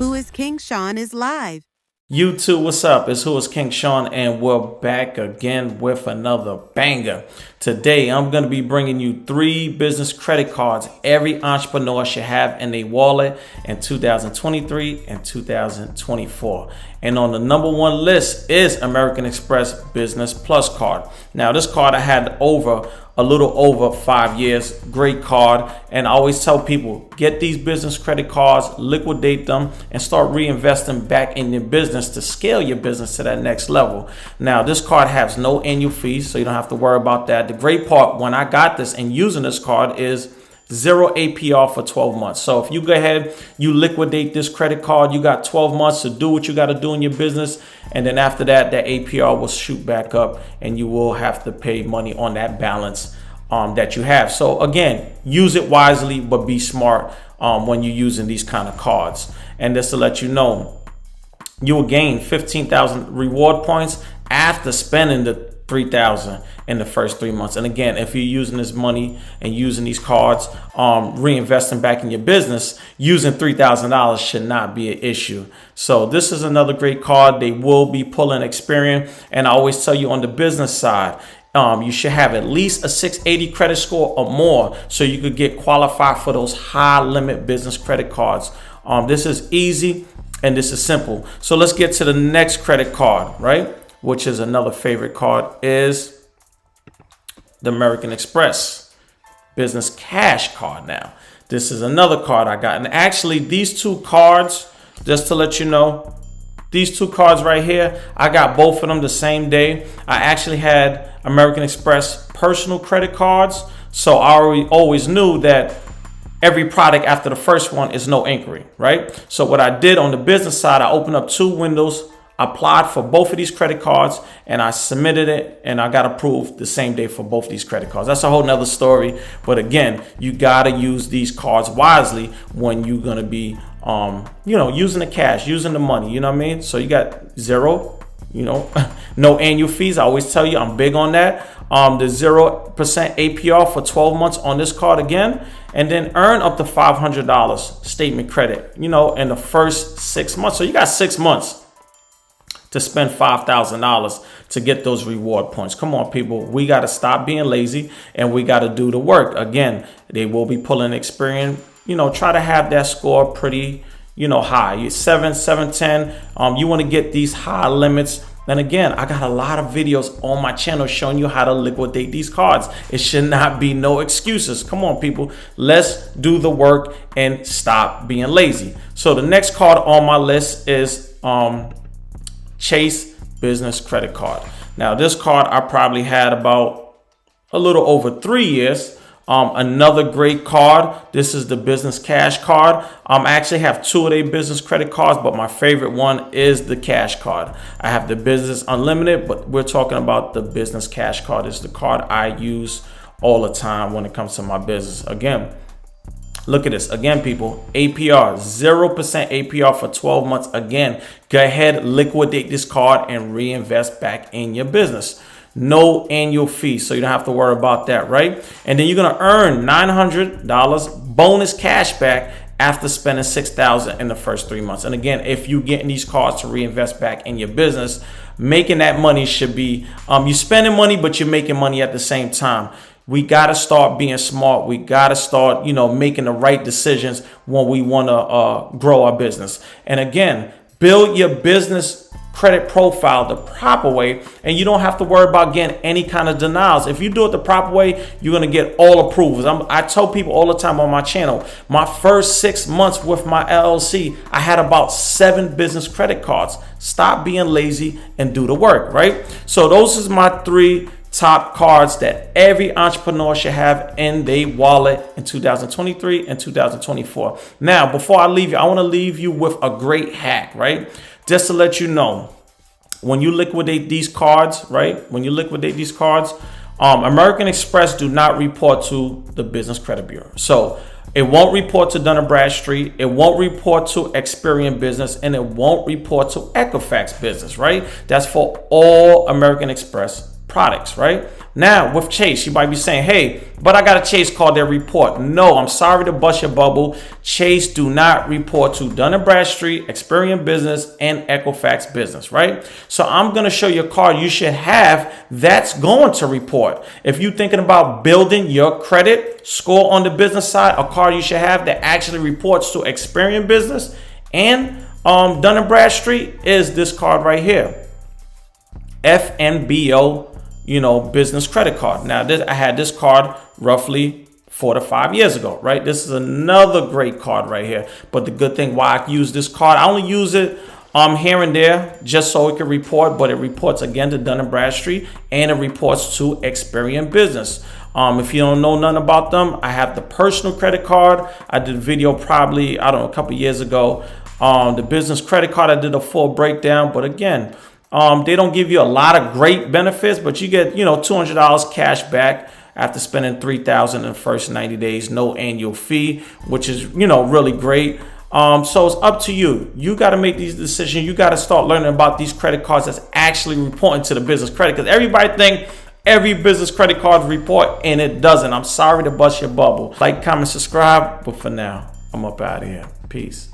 Whoiskingshawn is live. YouTube, what's up? It's Whoiskingshawn, and we're back again with another banger. Today, I'm going to be bringing you 3 business credit cards every entrepreneur should have in their wallet in 2023 and 2024. And on the #1 list is American Express Business Plus card. Now, this card I had a little over 5 years. Great card. And I always tell people, get these business credit cards, liquidate them, and start reinvesting back in your business to scale your business to that next level. Now, this card has no annual fees, so you don't have to worry about that. The great part when I got this and using this card is 0 APR for 12 months. So if you go ahead, you liquidate this credit card, you got 12 months to do what you got to do in your business. And then after that, that APR will shoot back up and you will have to pay money on that balance that you have. So again, use it wisely, but be smart when you're using these kind of cards. And just to let you know, you will gain 15,000 reward points after spending the 3,000 in the first 3 months. And again, if you're using this money and using these cards, reinvesting back in your business, using $3,000 should not be an issue. So this is another great card. They will be pulling Experian. And I always tell you on the business side, you should have at least a 680 credit score or more so you could get qualified for those high limit business credit cards. This is easy and this is simple. So let's get to the next credit card, right? Which is another favorite card, is the American Express Business Cash card. Now, this is another card I got. And actually, these 2 cards, just to let you know, these 2 cards right here, I got both of them the same day. I actually had American Express personal credit cards. So I always knew that every product after the first one is no inquiry, right? So what I did on the business side, I opened up 2 windows, applied for both of these credit cards, and I submitted it and I got approved the same day for both these credit cards. That's a whole nother story. But again, you got to use these cards wisely when you're going to be, using the cash, using the money, you know what I mean? So you got 0, no annual fees. I always tell you, I'm big on that. The 0% APR for 12 months on this card again, and then earn up to $500 statement credit, in the first 6 months. So you got 6 months to spend $5,000 to get those reward points. Come on, people. We got to stop being lazy and we got to do the work. Again, they will be pulling Experian. Try to have that score pretty, high. You're 7, 710. You want to get these high limits. And again, I got a lot of videos on my channel showing you how to liquidate these cards. It should not be no excuses. Come on, people. Let's do the work and stop being lazy. So the next card on my list is Chase Business Credit Card. Now, this card I probably had about a little over 3 years. Another great card. This is the Business Cash card. I actually have 2 of their business credit cards, but my favorite one is the Cash card. I have the Business Unlimited, but we're talking about the Business Cash card. It's the card I use all the time when it comes to my business. Again, look at this. Again, people, APR, 0% APR for 12 months. Again, go ahead, liquidate this card and reinvest back in your business. No annual fee, so you don't have to worry about that, right? And then you're going to earn $900 bonus cash back after spending $6,000 in the first 3 months. And again, if you're getting these cards to reinvest back in your business, making that money should be, you're spending money, but you're making money at the same time. We got to start being smart. We got to start, making the right decisions when we want to grow our business. And again, build your business credit profile the proper way, and you don't have to worry about getting any kind of denials. If you do it the proper way, you're going to get all approvals. I tell people all the time on my channel, my first 6 months with my LLC, I had about 7 business credit cards. Stop being lazy and do the work, right? So those is my 3 top cards that every entrepreneur should have in their wallet in 2023 and 2024. Now, before I leave you, I want to leave you with a great hack, right? Just to let you know, when you liquidate these cards, right? When you liquidate these cards, American Express do not report to the Business Credit Bureau. So it won't report to Dun & Bradstreet. It won't report to Experian Business, and it won't report to Equifax Business, right? That's for all American Express products, right? Now with Chase, you might be saying, hey, but I got a Chase card that report. No, I'm sorry to bust your bubble. Chase do not report to Dun & Bradstreet, Experian Business, and Equifax Business, right? So I'm going to show you a card you should have that's going to report. If you're thinking about building your credit score on the business side, a card you should have that actually reports to Experian Business and Dun & Bradstreet is this card right here. FNBO, business credit card. Now, I had this card roughly 4 to 5 years ago, right? This is another great card right here. But the good thing why I use this card, I only use it here and there just so it can report, but it reports again to Dun & Bradstreet and it reports to Experian Business. If you don't know nothing about them, I have the personal credit card. I did a video probably, I don't know, a couple years ago. The business credit card, I did a full breakdown, but again, they don't give you a lot of great benefits, but you get, $200 cash back after spending $3,000 in the first 90 days, no annual fee, which is, really great. So it's up to you. You got to make these decisions. You got to start learning about these credit cards that's actually reporting to the business credit, because everybody think every business credit card report, and it doesn't. I'm sorry to bust your bubble. Like, comment, subscribe, but for now, I'm up out of here. Peace.